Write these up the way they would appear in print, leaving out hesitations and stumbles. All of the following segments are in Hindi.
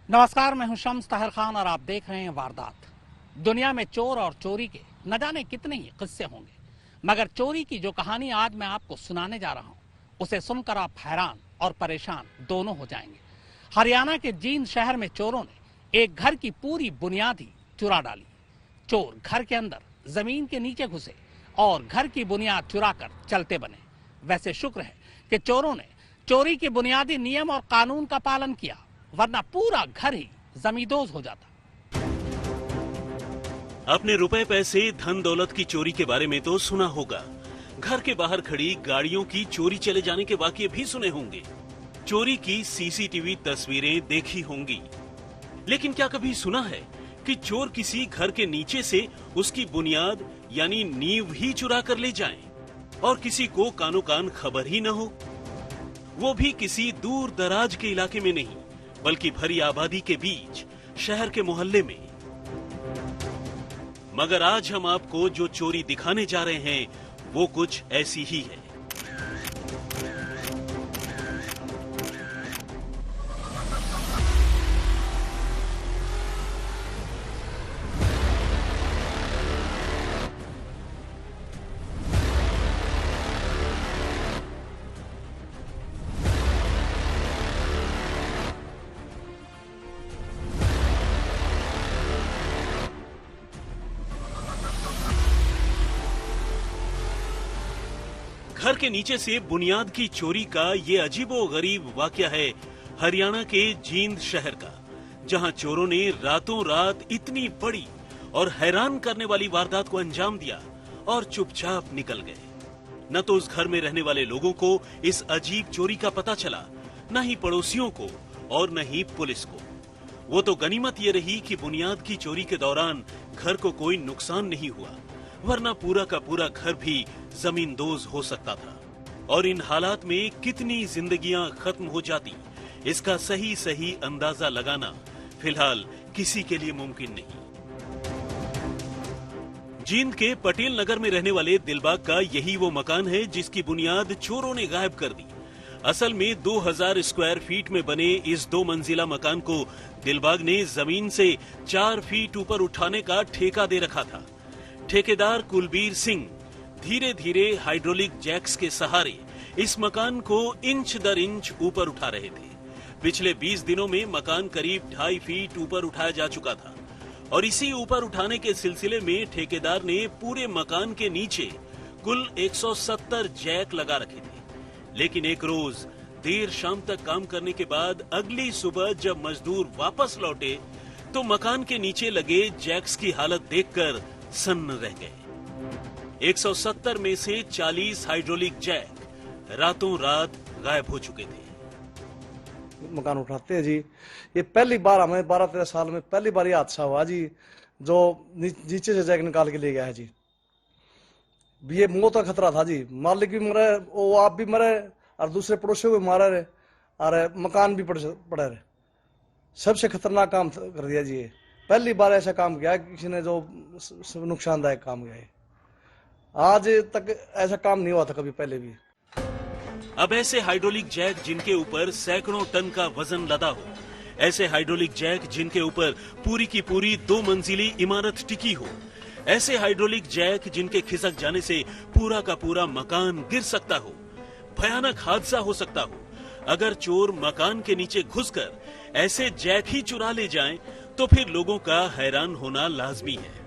नमस्कार, मैं हूं शम्स ताहिर खान और आप देख रहे हैं वारदात। दुनिया में चोर और चोरी के न जाने कितने ही किस्से होंगे, मगर चोरी की जो कहानी आज मैं आपको सुनाने जा रहा हूं, उसे सुनकर आप हैरान और परेशान दोनों हो जाएंगे। हरियाणा के जींद शहर में चोरों ने एक घर की पूरी बुनियाद ही चुरा डाली। चोर घर के अंदर जमीन के नीचे घुसे और घर की बुनियाद चुराकर चलते बने। वैसे शुक्र है कि चोरों ने चोरी के बुनियादी नियम और कानून का पालन किया, वरना पूरा घर ही जमींदोज हो जाता। अपने रुपए पैसे धन दौलत की चोरी के बारे में तो सुना होगा। घर के बाहर खड़ी गाड़ियों की चोरी चले जाने के वाकये भी सुने होंगे। चोरी की सीसीटीवी तस्वीरें देखी होंगी। लेकिन क्या कभी सुना है कि चोर किसी घर के नीचे से उसकी बुनियाद यानी नींव ही चुरा कर ले जाएं और किसी को कानो कान खबर ही न हो? वो भी किसी दूर दराज के इलाके में नहीं, बल्कि भरी आबादी के बीच शहर के मोहल्ले में। मगर आज हम आपको जो चोरी दिखाने जा रहे हैं वो कुछ ऐसी ही है। घर के नीचे से बुनियाद की चोरी का ये अजीबोगरीब वाकया है हरियाणा के जींद शहर का, जहां चोरों ने रातों रात इतनी बड़ी और हैरान करने वाली वारदात को अंजाम दिया और चुपचाप निकल गए। न तो उस घर में रहने वाले लोगों को इस अजीब चोरी का पता चला, न ही पड़ोसियों को और न ही पुलिस को। वो तो गनीमत ये रही कि बुनियाद की चोरी के दौरान घर को कोई नुकसान नहीं हुआ, वरना पूरा का पूरा घर भी जमींदोज हो सकता था। और इन हालात में कितनी जिंदगियां खत्म हो जाती, इसका सही सही अंदाजा लगाना फिलहाल किसी के लिए मुमकिन नहीं। जींद के पटेल नगर में रहने वाले दिलबाग का यही वो मकान है जिसकी बुनियाद चोरों ने गायब कर दी। असल में 2000 स्क्वायर फीट में बने इस 2 मंजिला मकान को दिलबाग ने जमीन से 4 फीट ऊपर उठाने का ठेका दे रखा था। ठेकेदार कुलबीर सिंह धीरे धीरे हाइड्रोलिक जैक्स के सहारे इस मकान को इंच दर इंच ऊपर उठा रहे थे। पिछले 20 दिनों में मकान करीब 2.5 फीट ऊपर उठाया जा चुका था और इसी ऊपर उठाने के सिलसिले में ठेकेदार ने पूरे मकान के नीचे कुल 170 जैक लगा रखे थे। लेकिन एक रोज देर शाम तक काम करने के बाद अगली सुबह जब मजदूर वापस लौटे तो मकान के नीचे लगे जैक्स की हालत देखकर सन्न रह गए। 170 में से 40 हाइड्रोलिक जैक रातों रात गायब हो चुके थे। मकान उठाते हैं जी, ये पहली बार हमें 12-13 साल में पहली बार ये हादसा हुआ जी, जो नीचे से जैक निकाल के ले गया है जी। ये मौत का खतरा था जी, मालिक भी मरे, वो आप भी मरे और दूसरे पड़ोसियों को मारा रहे और मकान भी पड़े रहे। सबसे खतरनाक काम कर दिया जी। पहली बार ऐसा काम किया किसी ने जो नुकसानदायक काम किया है। आज तक ऐसा काम नहीं हुआ था कभी पहले भी। अब ऐसे हाइड्रोलिक जैक जिनके ऊपर सैकड़ों टन का वजन लदा हो, ऐसे हाइड्रोलिक जैक जिनके ऊपर पूरी की पूरी 2 मंजिली इमारत टिकी हो, ऐसे हाइड्रोलिक जैक जिनके खिसक जाने से पूरा का पूरा मकान गिर सकता हो, भयानक हादसा हो सकता हो। अगर चोर मकान के नीचे घुसकर ऐसे जैक ही चुरा ले जाएं, तो फिर लोगों का हैरान होना लाजमी है।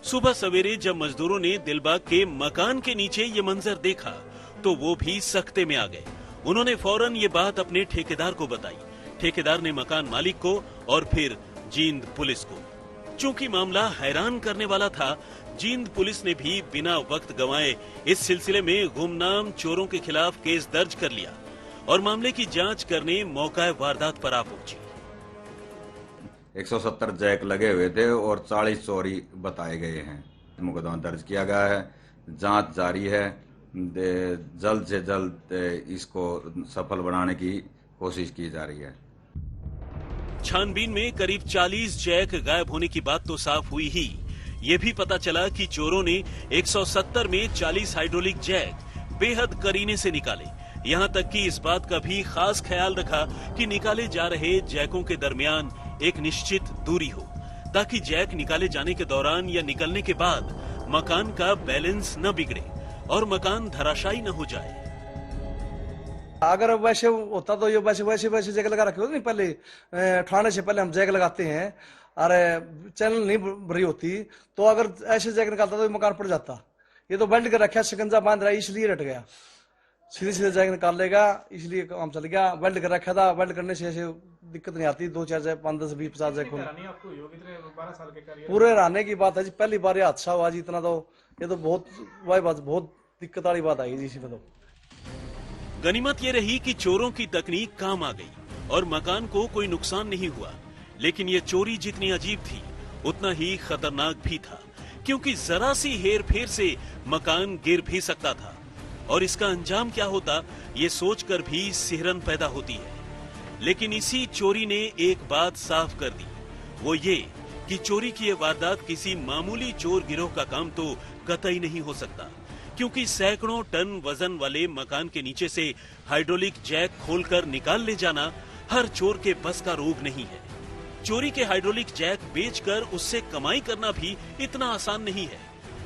सुबह सवेरे जब मजदूरों ने दिलबाग के मकान के नीचे ये मंजर देखा तो वो भी सख्ते में आ गए। उन्होंने फौरन ये बात अपने ठेकेदार को बताई। ठेकेदार ने मकान मालिक को और फिर जींद पुलिस को। चूंकि मामला हैरान करने वाला था, जींद पुलिस ने भी बिना वक्त गंवाए इस सिलसिले में गुमनाम चोरों के खिलाफ केस दर्ज कर लिया और मामले की जांच करने मौका वारदात पर आ पहुंची। 170 जैक लगे हुए थे और 40 चोरी बताए गए हैं। मुकदमा दर्ज किया गया है, जांच जारी है। जल्द से जल्द इसको सफल बनाने की कोशिश की जा रही है। छानबीन में करीब 40 जैक गायब होने की बात तो साफ हुई ही, ये भी पता चला कि चोरों ने 170 में 40 हाइड्रोलिक जैक बेहद करीने से निकाले, यहाँ तक कि इस बात का भी खास ख्याल रखा कि निकाले जा रहे जैकों के दरमियान एक निश्चित दूरी हो, ताकि जैक निकाले जाने के दौरान या निकलने के बाद मकान का बैलेंस न बिगड़े और मकान धराशायी न हो जाए। अगर वैसे होता तो ये वैसे जैक लगा रखे होते नहीं, पहले ठाणे से पहले हम जैक लगाते हैं, अरे चैनल नहीं भरी होती तो अगर ऐसे जैक निकालता तो मकान पड़ जाता। ये तो वेल्ड कर रखा, शिकंजा बांध रहा है इसलिए रट गया, सीधे सीधे जैक निकाल लेगा इसलिए काम चल गया। वेल्ड कर रखा था, वेल्ड करने से ऐसे दिक्कत नहीं आती। 2-4 जैक 5, 10, 20, 50 जैक पूरे रहने की बात है जी। पहली बार ये हादसा हुआ जी, इतना तो ये तो बहुत दिक्कत वाली बात आई जी इसमें तो। गनीमत ये रही कि चोरों की तकनीक काम आ गई और मकान को कोई नुकसान नहीं हुआ, लेकिन ये चोरी जितनी अजीब थी उतना ही खतरनाक भी था, क्योंकि जरा सी हेर फेर से मकान गिर भी सकता था और इसका अंजाम क्या होता ये सोचकर भी सिहरन पैदा होती है। लेकिन इसी चोरी ने एक बात साफ कर दी, वो ये कि चोरी की ये वारदात किसी मामूली चोर गिरोह का काम तो कतई नहीं हो सकता, क्योंकि सैकड़ों टन वजन वाले मकान के नीचे से हाइड्रोलिक जैक खोलकर निकाल ले जाना हर चोर के बस का रोग नहीं है। चोरी के हाइड्रोलिक जैक बेचकर उससे कमाई करना भी इतना आसान नहीं है।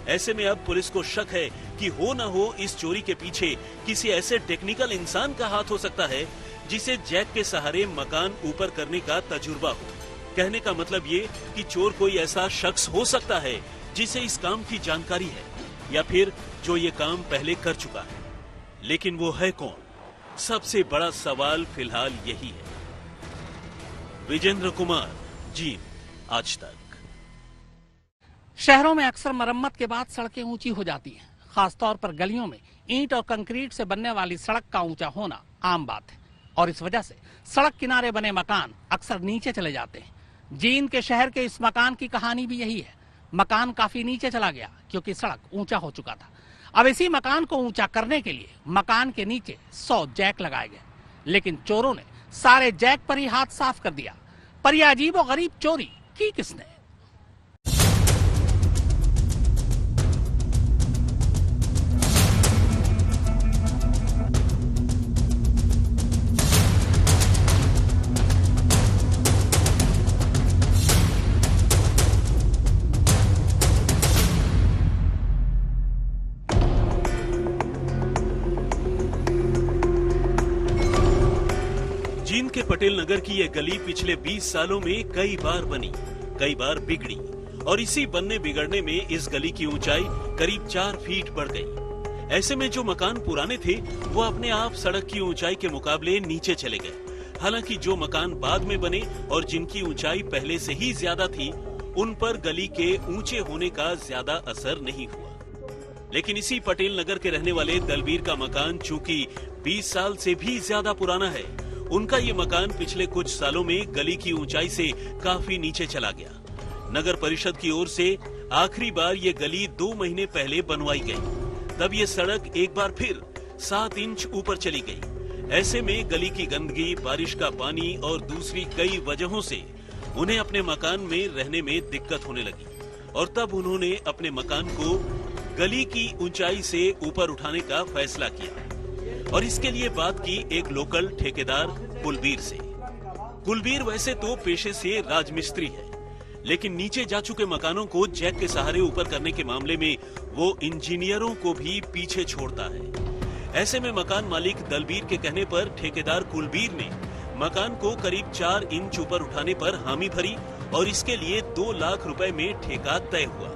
ऐसे में अब पुलिस को शक है कि हो न हो इस चोरी के पीछे किसी ऐसे टेक्निकल इंसान का हाथ हो सकता है जिसे जैक के सहारे मकान ऊपर करने का तजुर्बा हो। कहने का मतलब ये कि चोर कोई ऐसा शख्स हो सकता है जिसे इस काम की जानकारी है, या फिर जो ये काम पहले कर चुका है। लेकिन वो है कौन? सबसे बड़ा सवाल फिलहाल यही है। विजेंद्र कुमार, जी आज तक। शहरों में अक्सर मरम्मत के बाद सड़कें ऊंची हो जाती हैं। खासतौर पर गलियों में ईंट और कंक्रीट से बनने वाली सड़क का ऊंचा होना आम बात है और इस वजह से सड़क किनारे बने मकान अक्सर नीचे चले जाते हैं। जींद के शहर के इस मकान की कहानी भी यही है। मकान काफी नीचे चला गया क्योंकि सड़क ऊंचा हो चुका था। अब इसी मकान को ऊंचा करने के लिए मकान के नीचे 100 जैक लगाए गए, लेकिन चोरों ने सारे जैक पर ही हाथ साफ कर दिया। पर यह अजीब और गरीब चोरी की किसने? जींद के पटेल नगर की यह गली पिछले 20 सालों में कई बार बनी, कई बार बिगड़ी और इसी बनने बिगड़ने में इस गली की ऊंचाई करीब 4 फीट बढ़ गई। ऐसे में जो मकान पुराने थे वो अपने आप सड़क की ऊंचाई के मुकाबले नीचे चले गए। हालांकि जो मकान बाद में बने और जिनकी ऊंचाई पहले से ही ज्यादा थी, उन पर गली के ऊंचे होने का ज्यादा असर नहीं हुआ। लेकिन इसी पटेल नगर के रहने वाले दलबीर का मकान चूंकि 20 साल से भी ज्यादा पुराना है, उनका ये मकान पिछले कुछ सालों में गली की ऊंचाई से काफी नीचे चला गया। नगर परिषद की ओर से आखिरी बार ये गली 2 महीने पहले बनवाई गई। तब ये सड़क एक बार फिर 7 इंच ऊपर चली गई। ऐसे में गली की गंदगी, बारिश का पानी और दूसरी कई वजहों से उन्हें अपने मकान में रहने में दिक्कत होने लगी और तब उन्होंने अपने मकान को गली की ऊंचाई से ऊपर उठाने का फैसला किया और इसके लिए बात की एक लोकल ठेकेदार कुलबीर से। कुलबीर वैसे तो पेशे से राजमिस्त्री है, लेकिन नीचे जा चुके मकानों को जैक के सहारे ऊपर करने के मामले में वो इंजीनियरों को भी पीछे छोड़ता है। ऐसे में मकान मालिक दलबीर के कहने पर ठेकेदार कुलबीर ने मकान को करीब 4 इंच ऊपर उठाने पर हामी भरी और इसके लिए 2 लाख रुपए में ठेका तय हुआ।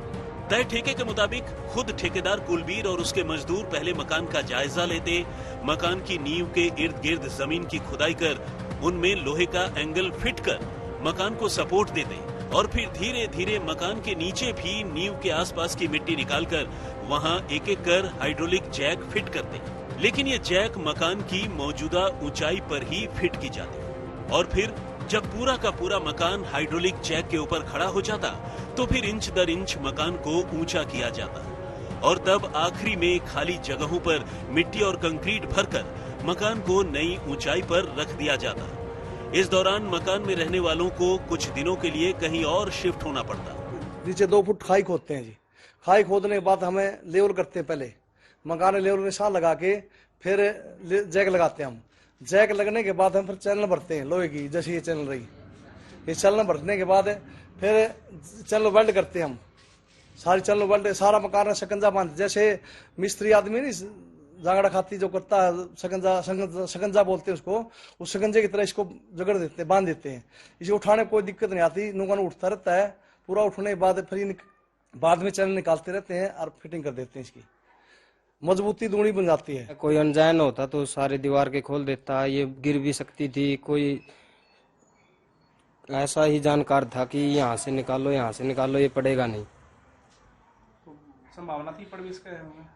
तय ठेके के मुताबिक खुद ठेकेदार कुलबीर और उसके मजदूर पहले मकान का जायजा लेते, मकान की नींव के इर्द गिर्द जमीन की खुदाई कर उनमें लोहे का एंगल फिट कर मकान को सपोर्ट देते और फिर धीरे धीरे मकान के नीचे भी नींव के आसपास की मिट्टी निकालकर वहां एक एक कर हाइड्रोलिक जैक फिट करते। लेकिन ये जैक मकान की मौजूदा ऊंचाई पर ही फिट की जाती और फिर जब पूरा का पूरा मकान हाइड्रोलिक जैक के ऊपर खड़ा हो जाता तो फिर इंच दर इंच मकान को ऊंचा किया जाता और तब आखिरी में खाली जगहों पर मिट्टी और कंक्रीट भरकर मकान को नई ऊंचाई पर रख दिया जाता। इस दौरान मकान में रहने वालों को कुछ दिनों के लिए कहीं और शिफ्ट होना पड़ता। नीचे 2 फुट खाई खोदते हैं जी। खाई खोदने के बाद हमें लेवल करते हैं। पहले मकान लेवल में साल लगा के फिर जैक लगाते हैं हम। जैक लगने के बाद हम फिर चैनल भरते हैं लोहे की, जैसे ये चैनल रही, ये चैनल भरने के बाद फिर चैनल वेल्ड करते हैं हम। सारी चैनल वेल्ड, सारा मकान में शकंजा बांधते, जैसे मिस्त्री आदमी नहीं जांगड़ा खाती जो करता है, शकंजा बोलते हैं उसको, उस शकंजे की तरह इसको जगड़ देते हैं, बांध देते हैं। इसे उठाने में कोई दिक्कत नहीं आती, नुकान उठता रहता है। पूरा उठने के बाद फिर बाद में चैनल निकालते रहते हैं और फिटिंग कर देते हैं। इसकी मजबूती दूनी बन जाती है। कोई अनजान होता तो सारे दीवार के खोल देता, ये गिर भी सकती थी। कोई ऐसा ही जानकार था कि यहाँ से निकालो, यहाँ से निकालो, ये पड़ेगा नहीं। संभावना थी पड़ भी इसके?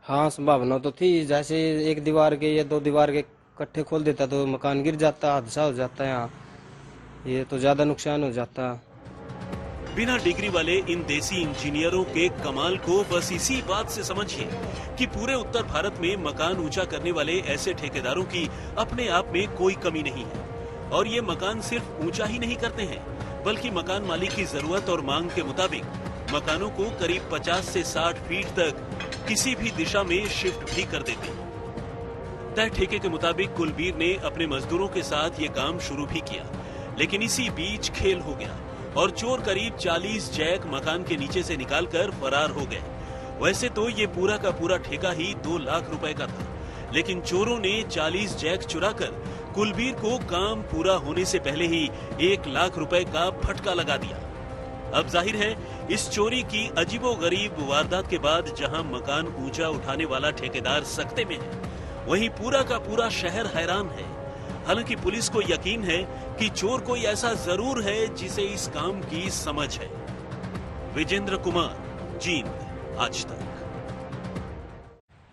हाँ, संभावना तो थी। जैसे एक दीवार के या दो दीवार के इकट्ठे खोल देता तो मकान गिर जाता, हादसा हो जाता। यहाँ ये तो ज्यादा नुकसान हो जाता। बिना डिग्री वाले इन देसी इंजीनियरों के कमाल को बस इसी बात से समझिए कि पूरे उत्तर भारत में मकान ऊंचा करने वाले ऐसे ठेकेदारों की अपने आप में कोई कमी नहीं है। और ये मकान सिर्फ ऊंचा ही नहीं करते हैं, बल्कि मकान मालिक की जरूरत और मांग के मुताबिक मकानों को करीब 50 से 60 फीट तक किसी भी दिशा में शिफ्ट भी कर देते हैं। तय ठेके के मुताबिक कुलबीर ने अपने मजदूरों के साथ ये काम शुरू भी किया, लेकिन इसी बीच खेल हो गया और चोर करीब 40 जैक मकान के नीचे से निकालकर फरार हो गए। वैसे तो ये पूरा का पूरा ठेका ही 2 लाख रुपए का था, लेकिन चोरों ने 40 जैक चुराकर कुलबीर को काम पूरा होने से पहले ही 1 लाख रुपए का फटका लगा दिया। अब जाहिर है इस चोरी की अजीबोगरीब वारदात के बाद जहां मकान ऊंचा उठाने वाला ठेकेदार सकते में है, वहीं पूरा का पूरा शहर हैरान है। हालांकि पुलिस को यकीन है कि चोर कोई ऐसा जरूर है जिसे इस काम की समझ है। विजेंद्र कुमार, जींद, आज तक।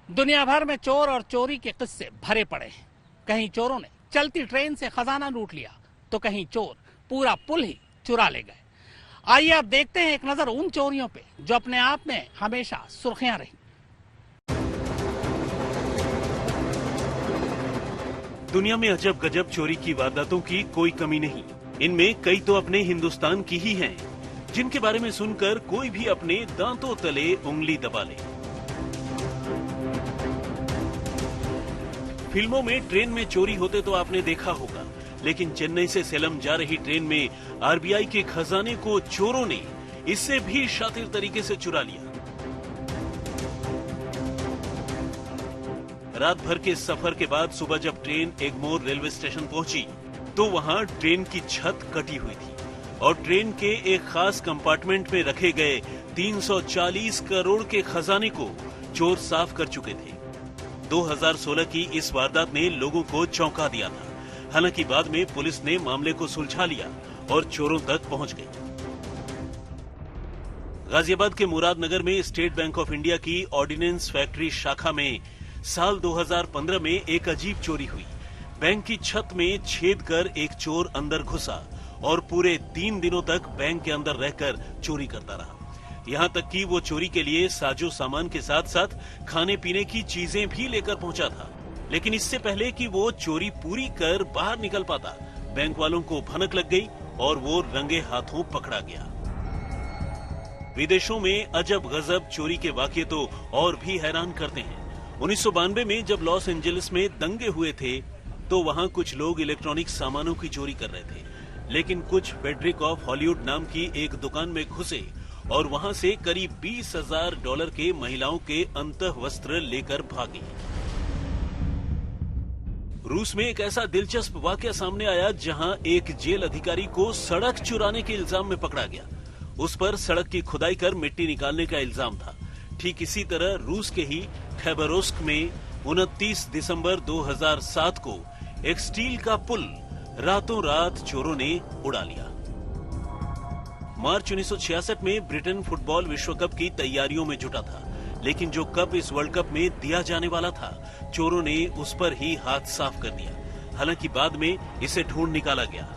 दुनिया भर में चोर और चोरी के किस्से भरे पड़े हैं। कहीं चोरों ने चलती ट्रेन से खजाना लूट लिया, तो कहीं चोर पूरा पुल ही चुरा ले गए। आइए अब देखते हैं एक नजर उन चोरियों पे जो अपने आप में हमेशा सुर्खियां रही। दुनिया में अजब गजब चोरी की वारदातों की कोई कमी नहीं। इनमें कई तो अपने हिंदुस्तान की ही हैं, जिनके बारे में सुनकर कोई भी अपने दांतों तले उंगली दबा ले। फिल्मों में ट्रेन में चोरी होते तो आपने देखा होगा, लेकिन चेन्नई से सेलम जा रही ट्रेन में आरबीआई के खजाने को चोरों ने इससे भी शातिर तरीके से चुरा लिया। रात भर के सफर के बाद सुबह जब ट्रेन एगमोर रेलवे स्टेशन पहुंची, तो वहां ट्रेन की छत कटी हुई थी और ट्रेन के एक खास कंपार्टमेंट में रखे गए 340 करोड़ के खजाने को चोर साफ कर चुके थे। 2016 की इस वारदात ने लोगों को चौंका दिया था। हालांकि बाद में पुलिस ने मामले को सुलझा लिया और चोरों तक पहुंच गई। गाजियाबाद के मुरादनगर में स्टेट बैंक ऑफ इंडिया की ऑर्डिनेंस फैक्ट्री शाखा में साल 2015 में एक अजीब चोरी हुई। बैंक की छत में छेद कर एक चोर अंदर घुसा और पूरे 3 दिनों तक बैंक के अंदर रहकर चोरी करता रहा। यहाँ तक कि वो चोरी के लिए साजो सामान के साथ साथ खाने पीने की चीजें भी लेकर पहुंचा था। लेकिन इससे पहले कि वो चोरी पूरी कर बाहर निकल पाता, बैंक वालों को भनक लग गई और वो रंगे हाथों पकड़ा गया। विदेशों में अजब गजब चोरी के वाकये तो और भी हैरान करते हैं। 1992 में जब लॉस एंजलिस में दंगे हुए थे, तो वहां कुछ लोग इलेक्ट्रॉनिक सामानों की चोरी कर रहे थे, लेकिन कुछ फेडरिक ऑफ हॉलीवुड नाम की एक दुकान में घुसे और वहां से करीब $20,000 के महिलाओं के अंतः वस्त्र लेकर भागे। रूस में एक ऐसा दिलचस्प वाकया सामने आया जहां एक जेल अधिकारी को सड़क चुराने के इल्जाम में पकड़ा गया। उस पर सड़क की खुदाई कर मिट्टी निकालने का इल्जाम था। ठीक इसी तरह रूस के ही खैबरोस्क में 29 दिसंबर 2007 को एक स्टील का पुल रातों रात चोरों ने उड़ा लिया। मार्च 1966 में ब्रिटेन फुटबॉल विश्व कप की तैयारियों में जुटा था, लेकिन जो कप इस वर्ल्ड कप में दिया जाने वाला था, चोरों ने उस पर ही हाथ साफ कर दिया। हालांकि बाद में इसे ढूंढ निकाला गया।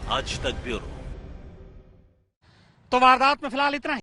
आज तक ब्यूरो। तो वारदात में फिलहाल इतना ही।